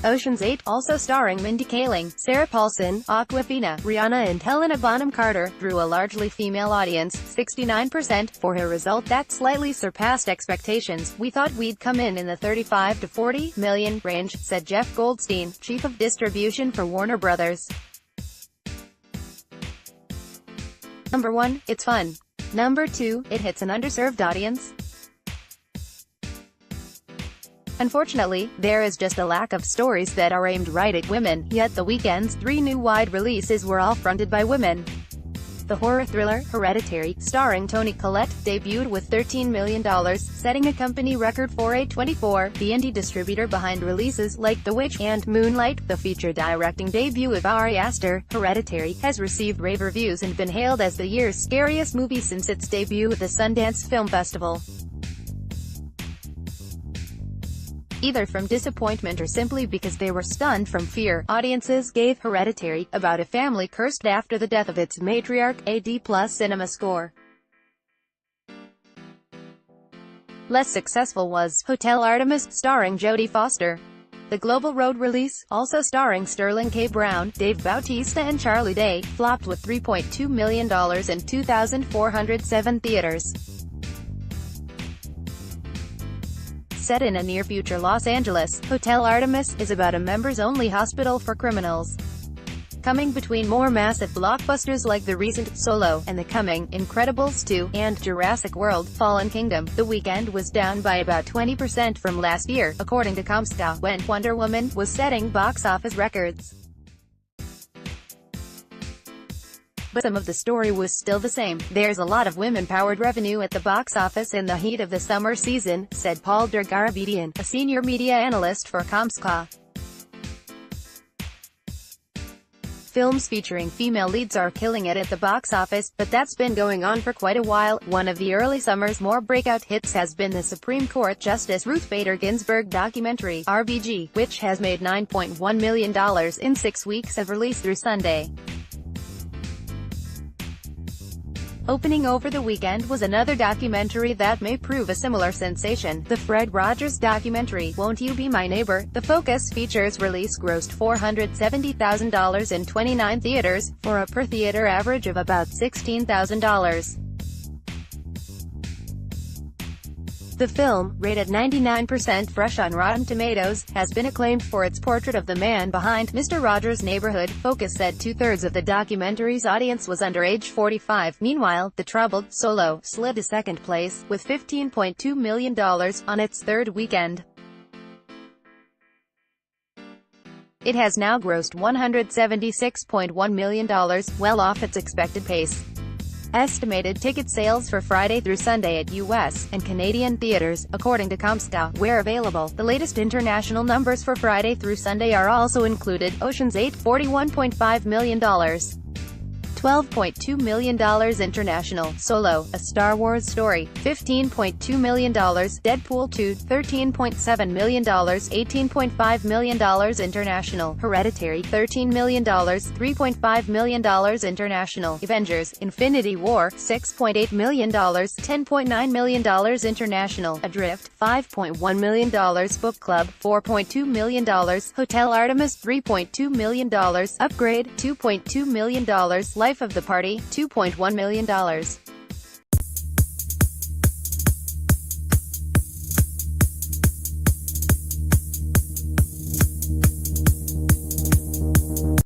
Ocean's 8, also starring Mindy Kaling, Sarah Paulson, Awkwafina, Rihanna and Helena Bonham Carter, drew a largely female audience, 69%, for a result that slightly surpassed expectations. "We thought we'd come in the 35 to 40 million range," said Jeff Goldstein, chief of distribution for Warner Brothers. Number 1, it's fun. Number 2, it hits an underserved audience. Unfortunately, there is just a lack of stories that are aimed right at women, yet the weekend's 3 new wide releases were all fronted by women. The horror thriller, Hereditary, starring Toni Collette, debuted with $13 million, setting a company record for A24, the indie distributor behind releases like The Witch and Moonlight. The feature directing debut of Ari Aster, Hereditary, has received rave reviews and been hailed as the year's scariest movie since its debut at the Sundance Film Festival. Either from disappointment or simply because they were stunned from fear, audiences gave Hereditary, about a family cursed after the death of its matriarch, a D+ cinema score. Less successful was Hotel Artemis, starring Jodie Foster. The global road release, also starring Sterling K. Brown, Dave Bautista and Charlie Day, flopped with $3.2 million in 2,407 theaters. Set in a near-future Los Angeles, Hotel Artemis is about a members-only hospital for criminals. Coming between more massive blockbusters like the recent Solo and the coming Incredibles 2 and Jurassic World: Fallen Kingdom, the weekend was down by about 20% from last year, according to Comscore, when Wonder Woman was setting box office records. But some of the story was still the same. "There's a lot of women-powered revenue at the box office in the heat of the summer season," said Paul Dergarabedian, a senior media analyst for Comscore. "Films featuring female leads are killing it at the box office, but that's been going on for quite a while." One of the early summer's more breakout hits has been the Supreme Court Justice Ruth Bader Ginsburg documentary, RBG, which has made $9.1 million in 6 weeks of release through Sunday. Opening over the weekend was another documentary that may prove a similar sensation, the Fred Rogers documentary, Won't You Be My Neighbor? The Focus Features release grossed $470,000 in 29 theaters, for a per-theater average of about $16,000. The film, rated 99% fresh on Rotten Tomatoes, has been acclaimed for its portrait of the man behind Mr. Rogers' Neighborhood. Focus said 2/3 of the documentary's audience was under age 45. Meanwhile, the troubled Solo slid to second place, with $15.2 million on its third weekend. It has now grossed $176.1 million, well off its expected pace. Estimated ticket sales for Friday through Sunday at U.S. and Canadian theaters, according to Comscore, where available. The latest international numbers for Friday through Sunday are also included. Ocean's 8, $41.5 million. $12.2 million international. Solo, A Star Wars Story, $15.2 million. Deadpool 2, $13.7 million. $18.5 million international. Hereditary, $13 million. $3.5 million international. Avengers: Infinity War, $6.8 million. $10.9 million international. Adrift, $5.1 million. Book Club, $4.2 million. Hotel Artemis, $3.2 million. Upgrade, $2.2 million. Life of the Party, $2.1 million.